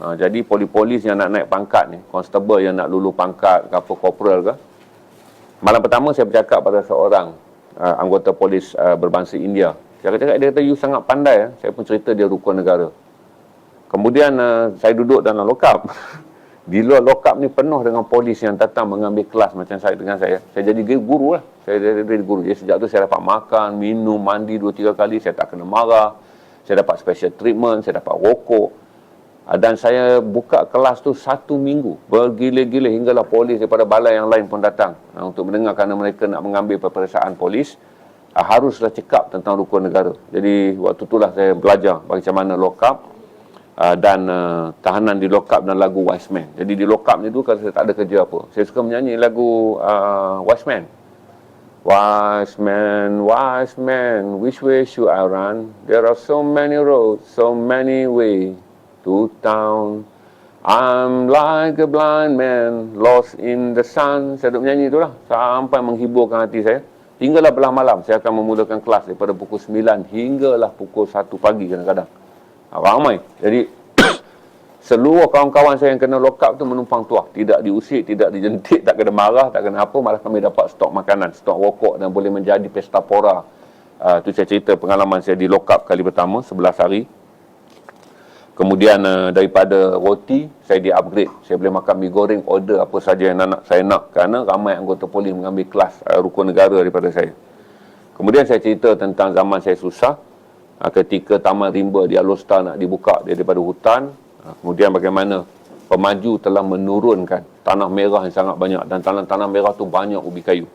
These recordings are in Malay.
Jadi polis-polis yang nak naik pangkat ni, constable yang nak lulu pangkat ke apa, corporal ke, malam pertama saya bercakap pada seorang anggota polis berbangsa India. Dia kata, you sangat pandai. Saya pun cerita dia rukun negara. Kemudian saya duduk dalam lokap. Di luar lokap ni penuh dengan polis yang datang mengambil kelas macam saya dengan saya. Saya jadi guru lah. Saya jadi guru. Jadi sejak tu saya dapat makan, minum, mandi 2-3 kali. Saya tak kena marah. Saya dapat special treatment. Saya dapat rokok. Dan saya buka kelas tu 1 minggu. Bergila-gila hinggalah polis daripada balai yang lain pun datang. Untuk mendengar kerana mereka nak mengambil peperiksaan polis. Haruslah cakap tentang rukun negara. Jadi waktu itulah saya belajar macam mana lock-up. Dan tahanan di lock-up dan lagu Wise Man. Jadi di lock-up ni tu kalau saya tak ada kerja apa, saya suka menyanyi lagu Wise Man. Wise man, which way should I run? There are so many roads, so many ways to town. I'm like a blind man, lost in the sun. Saya duduk menyanyi itulah sampai menghiburkan hati saya. Hinggalah belah malam, saya akan memulakan kelas daripada pukul 9 hinggalah pukul 1 pagi kadang-kadang. Ramai. Jadi seluruh kawan-kawan saya yang kena lock up tu menumpang tuah. Tidak diusik, tidak dijentik, tak kena marah, tak kena apa. Malah kami dapat stok makanan, stok rokok dan boleh menjadi pesta pora. Tu saya cerita pengalaman saya di lock up kali pertama, 11 hari. Kemudian daripada roti, saya di-upgrade. Saya boleh makan mi goreng, order apa saja yang saya nak. Kerana ramai anggota polis mengambil kelas rukun negara daripada saya. Kemudian saya cerita tentang zaman saya susah. Ketika Taman Rimba di Alor nak dibuka daripada hutan. Kemudian bagaimana pemaju telah menurunkan tanah merah yang sangat banyak. Dan tanah merah tu banyak ubi kayu.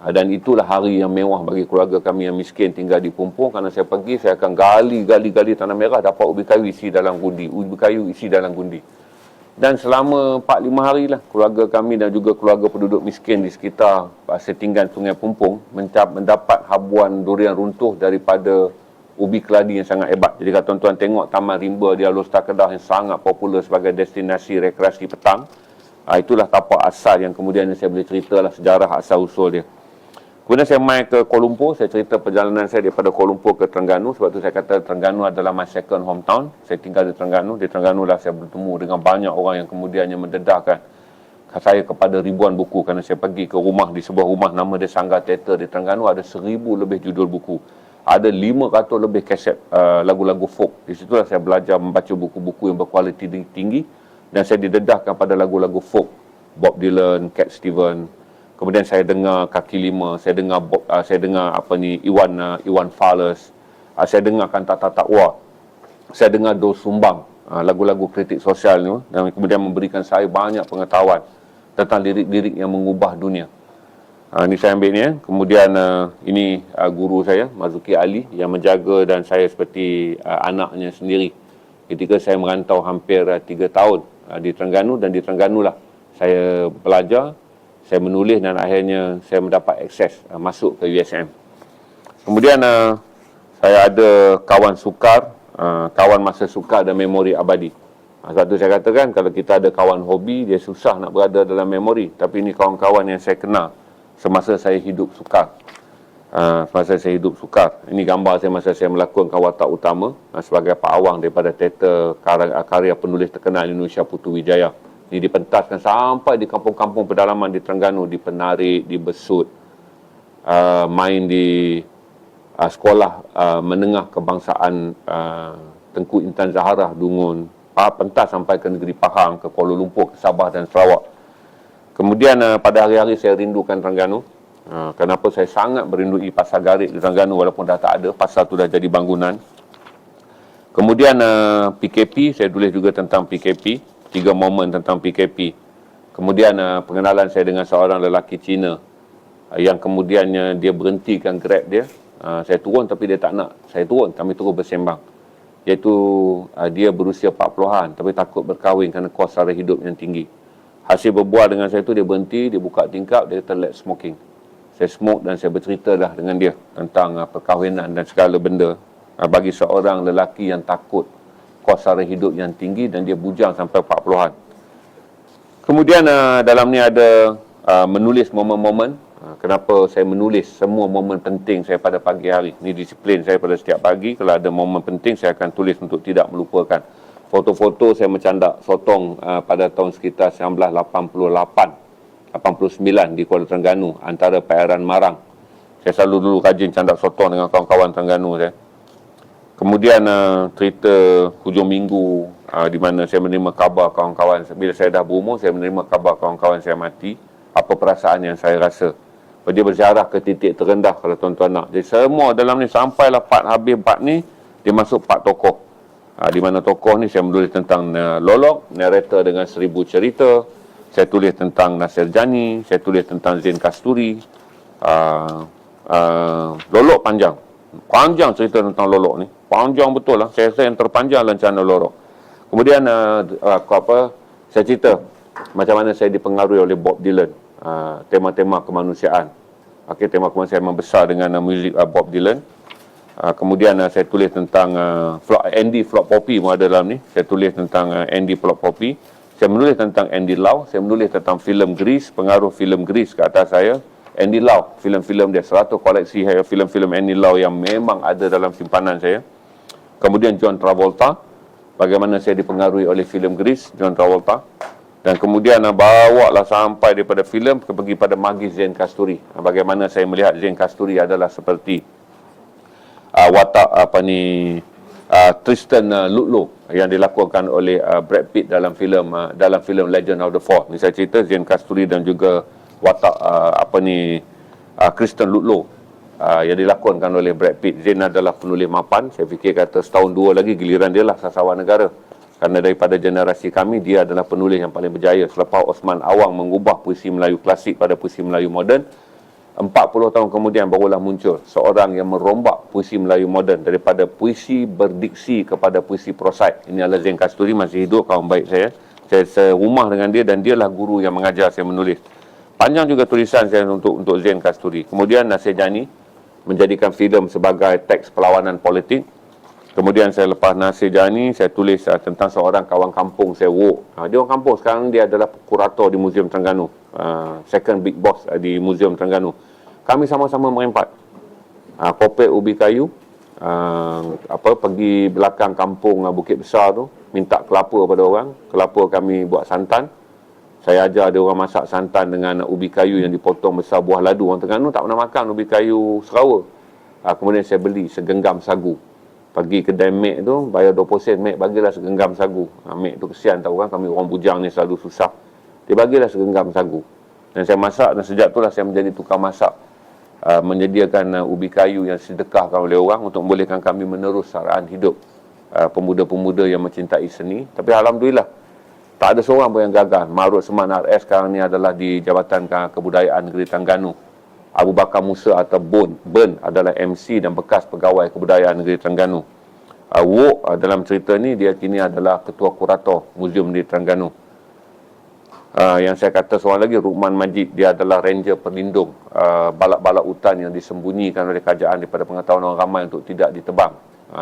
Dan itulah hari yang mewah bagi keluarga kami yang miskin tinggal di Pumpung. Kerana saya pergi, saya akan gali tanah merah, dapat ubi kayu isi dalam gundi. Ubi kayu isi dalam gundi. Dan selama 4-5 hari lah, keluarga kami dan juga keluarga penduduk miskin di sekitar setinggan Sungai Pumpung mendapat habuan durian runtuh daripada ubi keladi yang sangat hebat. Jadi kalau tuan-tuan tengok Taman Rimba di Alor Setar Kedah yang sangat popular sebagai destinasi rekreasi petang, itulah tapak asal yang kemudian saya boleh ceritalah sejarah asal usul dia. Kemudian saya main ke Kuala Lumpur, saya cerita perjalanan saya daripada Kuala Lumpur ke Terengganu. Sebab tu saya kata Terengganu adalah my second hometown. Saya tinggal di Terengganu. Di Terengganu lah saya bertemu dengan banyak orang yang kemudiannya mendedahkan saya kepada ribuan buku. Kerana saya pergi ke rumah, di sebuah rumah nama dia Sanggar Theater di Terengganu, ada 1000 lebih judul buku. Ada 500 lebih kaset lagu-lagu folk. Di situlah saya belajar membaca buku-buku yang berkualiti tinggi. Dan saya didedahkan pada lagu-lagu folk. Bob Dylan, Cat Stevens. Kemudian saya dengar Kaki Lima. Saya dengar Iwan Fals. Saya dengar Kantata Takwa. Saya dengar Dol Sumbang. Lagu-lagu kritik sosial ni. Dan kemudian memberikan saya banyak pengetahuan tentang lirik-lirik yang mengubah dunia. Ini saya ambil ni. Kemudian ini guru saya, Marzuki Ali, yang menjaga dan saya seperti anaknya sendiri. Ketika saya merantau hampir 3 tahun di Terengganu, dan di Terengganu lah saya belajar, saya menulis dan akhirnya saya mendapat akses masuk ke USM. Kemudian saya ada kawan sukar, kawan masa sukar dan memori abadi. Sebab tu saya katakan kalau kita ada kawan hobi, dia susah nak berada dalam memori. Tapi ini kawan-kawan yang saya kenal semasa saya hidup sukar. Ini gambar saya masa saya melakukan watak utama sebagai Pak Awang daripada teater karya penulis terkenal Indonesia Putu Wijaya. Ini dipentaskan sampai di kampung-kampung pedalaman di Terengganu, di Penarik, di Besut, main di sekolah menengah kebangsaan Tengku Intan Zahara, Dungun, pentas sampai ke negeri Pahang, ke Kuala Lumpur, ke Sabah dan Sarawak. Kemudian pada hari-hari saya rindukan Terengganu. Kenapa saya sangat merindui Pasar Garit di Terengganu walaupun dah tak ada, pasar tu dah jadi bangunan. Kemudian PKP, saya tulis juga tentang PKP, 3 momen tentang PKP. Kemudian pengenalan saya dengan seorang lelaki Cina yang kemudiannya dia berhentikan Grab dia. Saya turun tapi dia tak nak saya turun, kami terus bersembang. Iaitu dia berusia 40-an tapi takut berkahwin kerana kos sara hidup yang tinggi. Hasil berbual dengan saya tu, dia berhenti, dia buka tingkap, dia kata let's smoking. Saya smoke dan saya bercerita dah dengan dia tentang perkahwinan dan segala benda. Bagi seorang lelaki yang takut kos sara hidup yang tinggi dan dia bujang sampai 40-an. Kemudian dalam ni ada menulis momen-momen. Kenapa saya menulis semua momen penting saya pada pagi hari. Ini disiplin saya pada setiap pagi. Kalau ada momen penting, saya akan tulis untuk tidak melupakan. Foto-foto saya mencandak sotong pada tahun sekitar 1988, 89 di Kuala Terengganu antara perairan Marang. Saya selalu dulu rajin candak sotong dengan kawan-kawan Terengganu saya. Kemudian cerita hujung minggu di mana saya menerima khabar kawan-kawan. Bila saya dah berumur, saya menerima khabar kawan-kawan saya mati. Apa perasaan yang saya rasa? Dia berziarah ke titik terendah kalau tuan-tuan nak. Jadi semua dalam ni sampailah part habis part ni, dia masuk part tokoh. Di mana tokoh ni saya menulis tentang Lolok, narrator dengan 1000 cerita. Saya tulis tentang Nasir Jani, saya tulis tentang Zain Kasturi. Lolok panjang. Panjang cerita tentang Lolok ni. Panjang betul lah. Saya rasa yang terpanjang lancana Lolok. Kemudian saya cerita macam mana saya dipengaruhi oleh Bob Dylan. Tema-tema kemanusiaan. Tema kemanusiaan memang besar dengan muzik Bob Dylan. Kemudian saya tulis tentang Andy Flop Poppy pun ada dalam ni. Saya tulis tentang Andy Flop Poppy. Saya menulis tentang Andy Lau. Saya menulis tentang filem Grease, pengaruh filem Grease ke atas saya. Andy Lau, filem-filem dia, 100 koleksi filem-filem Andy Lau yang memang ada dalam simpanan saya. Kemudian John Travolta, bagaimana saya dipengaruhi oleh filem Grease, John Travolta. Dan kemudian bawa lah sampai daripada filem pergi pada magis Zain Kasturi. Bagaimana saya melihat Zain Kasturi adalah seperti watak Tristan Ludlow yang dilakukan oleh Brad Pitt dalam filem Legend of the Fall. Ni saya cerita Zain Kasturi dan juga watak Kristen Ludlow yang dilakonkan oleh Brad Pitt. Zain adalah penulis mapan. Saya fikir kata setahun dua lagi giliran dia lah Sasawan Negara. Kerana daripada generasi kami, dia adalah penulis yang paling berjaya. Selepas Osman Awang mengubah puisi Melayu klasik pada puisi Melayu moden, 40 tahun kemudian barulah muncul seorang yang merombak puisi Melayu moden daripada puisi berdiksi kepada puisi prosai. Ini adalah Zain Kasturi, masih hidup, kawan baik saya. Saya serumah dengan dia dan dialah guru yang mengajar saya menulis. Panjang juga tulisan saya untuk Zain Kasturi. Kemudian Nasir Jani menjadikan filem sebagai teks perlawanan politik. Kemudian saya lepas Nasir Jani, saya tulis tentang seorang kawan kampung saya, Wok. Dia orang kampung, sekarang dia adalah kurator di Museum Terengganu. Second big boss di Museum Terengganu. Kami sama-sama merempat. Kopek ubi kayu, pergi belakang kampung Bukit Besar tu, minta kelapa pada orang. Kelapa kami buat santan. Saya ajar dia orang masak santan dengan ubi kayu yang dipotong besar buah ladu. Orang Terengganu tak pernah makan ubi kayu Sarawak. Kemudian saya beli segenggam sagu. Pergi kedai Mek tu, bayar 20 sen, Mek bagilah segenggam sagu. Mek tu kesian tahu kan, kami orang bujang ni selalu susah. Dia bagilah segenggam sagu. Dan saya masak, dan sejak itulah saya menjadi tukang masak. Menyediakan ubi kayu yang sedekahkan oleh orang untuk membolehkan kami menerus saraan hidup pemuda-pemuda yang mencintai seni. Tapi Alhamdulillah, tak ada seorang pun yang gagal. Marut Seman RS sekarang ni adalah di Jabatan Kebudayaan Negeri Terengganu. Abu Bakar Musa atau Ben adalah MC dan bekas pegawai Kebudayaan Negeri Terengganu. Wok dalam cerita ni, dia kini adalah ketua kurator Museum di Terengganu. Yang saya kata seorang lagi, Rukman Majid, dia adalah ranger pelindung balak-balak hutan yang disembunyikan oleh kerajaan daripada pengetahuan orang ramai untuk tidak ditebang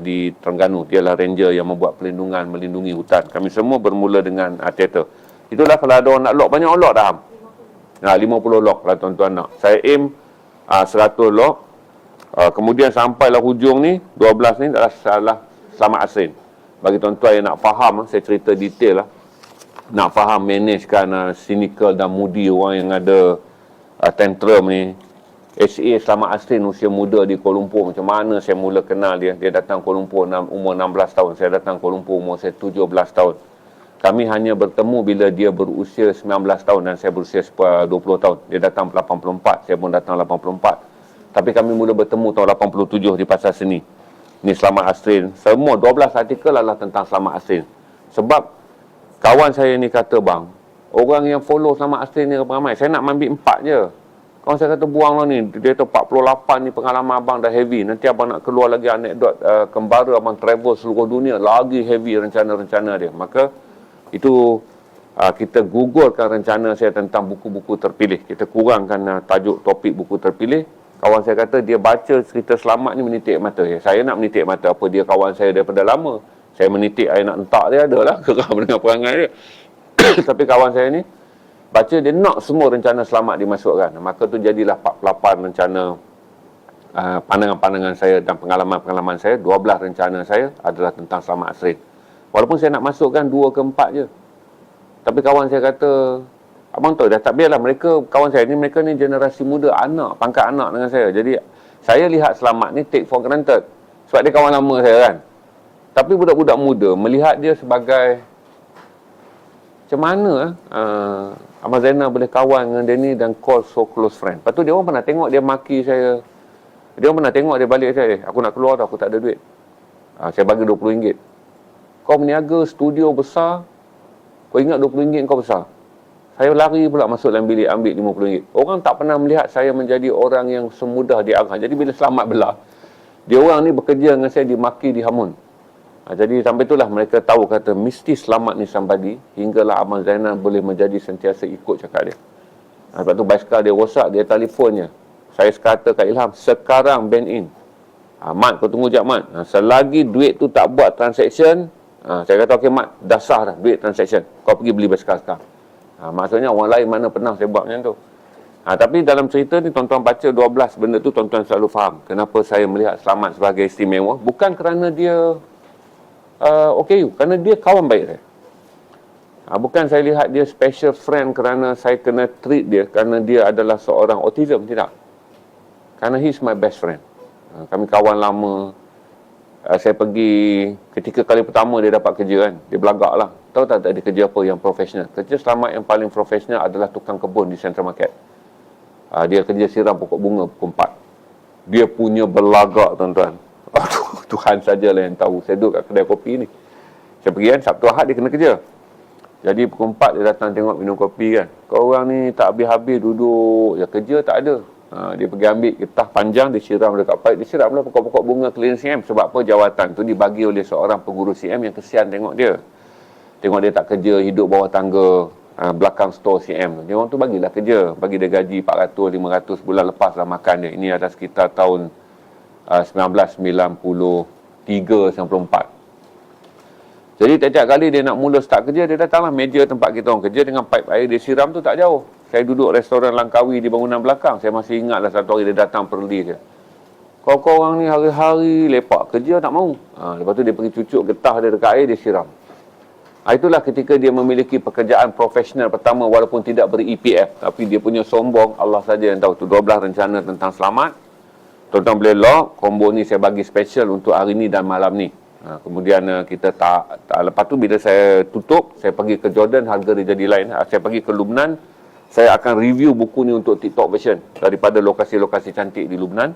di Terengganu. Dia adalah ranger yang membuat pelindungan, melindungi hutan. Kami semua bermula dengan teater. Itulah kalau ada orang nak lock, banyak orang lock dah. 50 log lah tuan-tuan nak. Saya aim 100 log. Kemudian sampailah hujung ni, 12 ni adalah Selamat Asrin. Bagi tuan-tuan yang nak faham, saya cerita detail lah. Nak faham managekan cynical dan moody orang yang ada tantrum ni. HA Selamat Asrin usia muda di Kuala Lumpur. Macam mana saya mula kenal dia. Dia datang Kuala Lumpur umur 16 tahun. Saya datang Kuala Lumpur umur saya 17 tahun. Kami hanya bertemu bila dia berusia 19 tahun dan saya berusia 20 tahun. Dia datang 84, saya pun datang 84. Tapi kami mula bertemu tahun 87 di Pasar Seni. Ni Selamat Asrin. Semua 12 artikel adalah tentang Selamat Asrin. Sebab kawan saya ni kata, bang, orang yang follow Selamat Asrin ni ramai. Saya nak ambil 4 je. Kawan saya kata, buang lah ni. Dia tu 48 ni pengalaman abang dah heavy. Nanti abang nak keluar lagi anekdot kembara abang travel seluruh dunia. Lagi heavy rencana-rencana dia. Maka itu kita gugurkan rencana saya tentang buku-buku terpilih. Kita kurangkan tajuk topik buku terpilih. Kawan saya kata dia baca cerita Selamat ni menitik mata. Saya nak menitik mata apa dia kawan saya daripada lama. Saya menitik, saya nak entak dia adalah geram dengan perangai dia. Tapi kawan saya ni baca, dia nak semua rencana Selamat dimasukkan. Maka tu jadilah 48 rencana pandangan-pandangan saya dan pengalaman-pengalaman saya. 12 rencana saya adalah tentang Selamat Asrin. Walaupun saya nak masukkan 2 ke 4 je. Tapi kawan saya kata, abang tahu dah tak biarlah, mereka, kawan saya ni, mereka ni generasi muda, anak, pangkat anak dengan saya. Jadi, saya lihat Selamat ni take for granted. Sebab dia kawan lama saya kan. Tapi budak-budak muda melihat dia sebagai macam mana Abang Zainal boleh kawan dengan dia ni dan call so close friend. Lepas tu dia orang pernah tengok dia maki saya. Dia orang pernah tengok dia balik saya, aku nak keluar dah, aku tak ada duit. Saya bagi RM20. Kau meniaga studio besar, kau ingat RM20 kau besar. Saya lari pula masuk dalam bilik ambil RM50. Orang tak pernah melihat saya menjadi orang yang semudah diarah. Jadi bila Selamat belah, dia orang ni bekerja dengan saya, dimaki, dihamun. Jadi sampai itulah mereka tahu kata mesti Selamat ni somebody, hinggalah Abang Zainal boleh menjadi sentiasa ikut cakap dia. Sebab tu basikal dia rosak, dia telefonnya. Saya kata kat Ilham, sekarang band in. Mat, kau tunggu jap Mat. Selagi duit tu tak buat transaction, saya kata okey Mat, dah sah dah duit transaction. Kau pergi beli basikal sekarang. Maksudnya orang lain mana pernah saya buat macam tu. Tapi dalam cerita ni tuan-tuan baca 12 benda tu, tuan-tuan selalu faham kenapa saya melihat Selamat sebagai istimewa. Bukan kerana dia OKU, kerana dia kawan baik saya. Bukan saya lihat dia special friend kerana saya kena treat dia kerana dia adalah seorang autism, tidak. Kerana he's my best friend. Kami kawan lama. Saya pergi ketika kali pertama dia dapat kerja kan, dia belagak lah. Tahu tak dia kerja apa yang profesional? Kerja Selamat yang paling profesional adalah tukang kebun di Central Market. Dia kerja siram pokok bunga pukul 4. Dia punya belagak tuan-tuan. Aduh, Tuhan sajalah yang tahu. Saya duduk kat kedai kopi ni. Saya pergi kan, Sabtu Ahad dia kena kerja. Jadi pukul 4 dia datang tengok minum kopi kan. Kau orang ni tak habis-habis duduk, ya kerja tak ada. Dia pergi ambil getah panjang, dia siram dekat pipe. Dia siramlah pokok-pokok bunga keliling CM. Sebab apa? Jawatan tu dibagi oleh seorang pengurus CM yang kesian tengok dia. Tengok dia tak kerja, hidup bawah tangga, belakang store CM. Dia orang tu bagilah kerja. Bagi dia gaji 400, 500 bulan lepas lah makan dia. Ini ada sekitar tahun 1993-94. Jadi tiap-tiap kali dia nak mula start kerja, dia datanglah meja tempat kita orang kerja dengan pipe air dia siram tu tak jauh. Saya duduk restoran Langkawi di bangunan belakang. Saya masih ingatlah satu hari dia datang perli je. Kau orang ni hari-hari lepak kerja tak mau. Lepas tu dia pergi cucuk getah dia dekat air, dia siram. Itulah ketika dia memiliki pekerjaan profesional pertama walaupun tidak ber-EPF. Tapi dia punya sombong, Allah saja yang tahu. Tu 12 rencana tentang Selamat. Tuan-tuan boleh log, combo ni saya bagi special untuk hari ni dan malam ni. Kemudian kita lepas tu bila saya tutup, saya pergi ke Jordan, harga dia jadi lain. Saya pergi ke Lubnan, saya akan review buku ni untuk TikTok version daripada lokasi-lokasi cantik di Lubnan.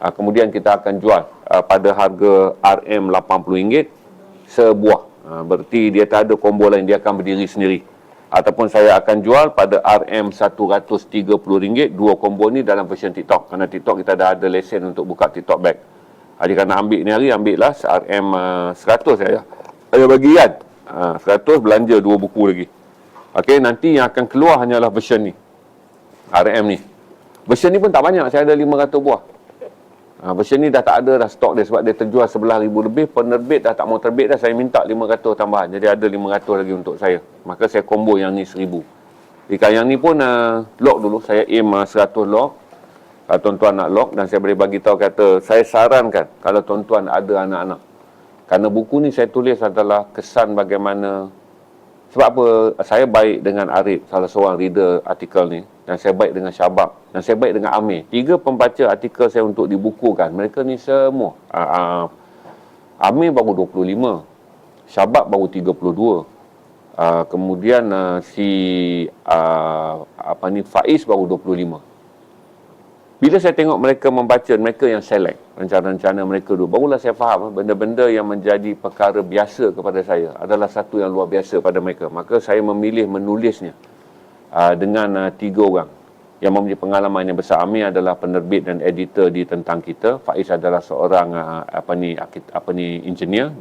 Kemudian kita akan jual pada harga RM80 sebuah. Berarti dia tak ada combo lain, dia akan berdiri sendiri. Ataupun saya akan jual pada RM130, dua combo ni dalam version TikTok. Kerana TikTok kita dah ada lesen untuk buka TikTok bag. Jika nak ambil ni hari, ambil lah RM100 saya bagi kan. 100 belanja 2 buku lagi. Okey, nanti yang akan keluar hanyalah version ni. RM ni. Version ni pun tak banyak, saya ada 500 buah. Version ni dah tak ada dah stok dia sebab dia terjual 11,000 lebih. Penerbit dah tak mau terbit dah, saya minta 500 tambahan. Jadi ada 500 lagi untuk saya. Maka saya combo yang ni 1,000. Jika yang ni pun lock dulu, saya aim 100 lock. Kalau tuan-tuan nak lock, dan saya boleh bagi tahu kata, saya sarankan kalau tuan-tuan ada anak-anak. Kerana buku ni saya tulis adalah kesan bagaimana, sebab apa, saya baik dengan Arif, salah seorang reader artikel ni, dan saya baik dengan Syabab, dan saya baik dengan Amir. 3 pembaca artikel saya untuk dibukukan, mereka ni semua. Amir baru 25, Syabab baru 32, kemudian Faiz baru 25. Bila saya tengok mereka membaca, mereka yang select rencana-rencana mereka dulu, barulah saya faham benda-benda yang menjadi perkara biasa kepada saya adalah satu yang luar biasa pada mereka. Maka saya memilih menulisnya dengan 3 orang yang mempunyai pengalaman yang besar. Amir adalah penerbit dan editor di Tentang Kita. Faiz adalah seorang engineer.